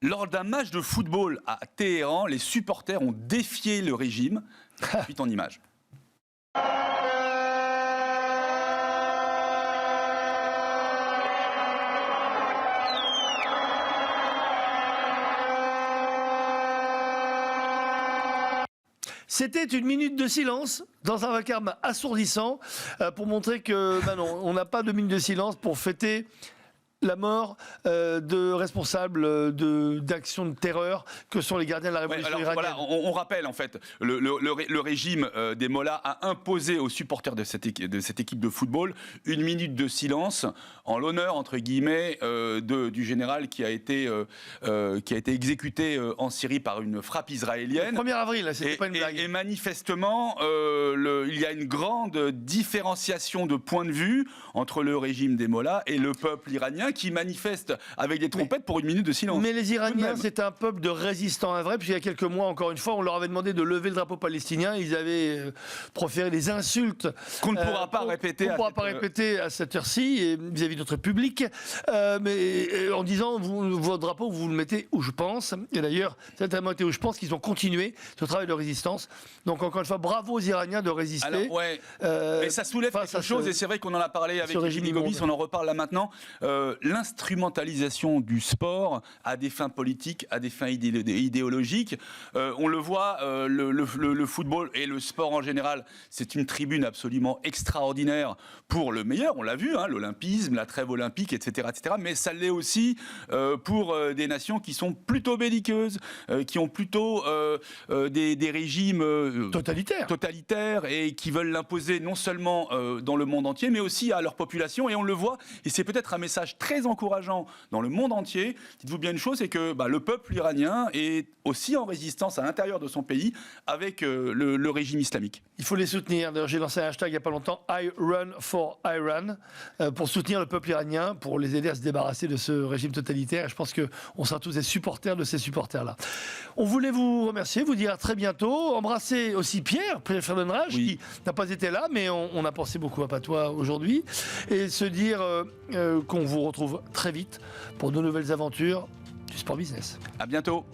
Lors d'un match de football à Téhéran, les supporters ont défié le régime. Suite en images. C'était une minute de silence dans un vacarme assourdissant pour montrer que non, on n'a pas de minute de silence pour fêter la mort de responsables d'actions de terreur que sont les gardiens de la révolution iranienne. Voilà, on rappelle en fait, le régime des Mollahs a imposé aux supporters de cette équipe de football une minute de silence en l'honneur, entre guillemets, du général qui a été exécuté en Syrie par une frappe israélienne. Le 1er avril, là, c'était pas une blague. Et manifestement, il y a une grande différenciation de point de vue entre le régime des Mollahs et le peuple iranien qui manifeste avec des trompettes pour une minute de silence. Mais les Iraniens, c'est un peuple de résistants à vrai, puisqu'il y a quelques mois, encore une fois, on leur avait demandé de lever le drapeau palestinien. Ils avaient proféré des insultes qu'on ne pourra pas répéter à cette heure-ci vis-à-vis de notre public, mais en disant votre drapeau, vous le mettez où je pense. Et d'ailleurs, c'est tellement été où je pense qu'ils ont continué ce travail de résistance. Donc encore une fois, bravo aux Iraniens de résister. Alors, ouais. Et ça soulève quelque chose, et c'est vrai qu'on en a parlé avec Jimmy Gomis, on en reparle là maintenant. L'instrumentalisation du sport à des fins politiques, à des fins idéologiques. On le voit, le football et le sport en général, c'est une tribune absolument extraordinaire pour le meilleur. On l'a vu, l'olympisme, la trêve olympique, etc., etc. Mais ça l'est aussi pour des nations qui sont plutôt belliqueuses, qui ont plutôt des régimes totalitaires et qui veulent l'imposer non seulement dans le monde entier, mais aussi à leur population. Et on le voit, et c'est peut-être un message très encourageant dans le monde entier. Dites-vous bien une chose, c'est que le peuple iranien est aussi en résistance à l'intérieur de son pays avec le régime islamique. Il faut les soutenir. D'ailleurs, j'ai lancé un hashtag il n'y a pas longtemps, I Run for Iran, pour soutenir le peuple iranien, pour les aider à se débarrasser de ce régime totalitaire. Et je pense qu'on sera tous des supporters de ces supporters-là. On voulait vous remercier, vous dire à très bientôt. Embrasser aussi Pierre Ferdenrage, qui n'a pas été là, mais on a pensé beaucoup à Patois aujourd'hui. Et se dire qu'on vous retrouve très vite pour de nouvelles aventures du sport business. À bientôt.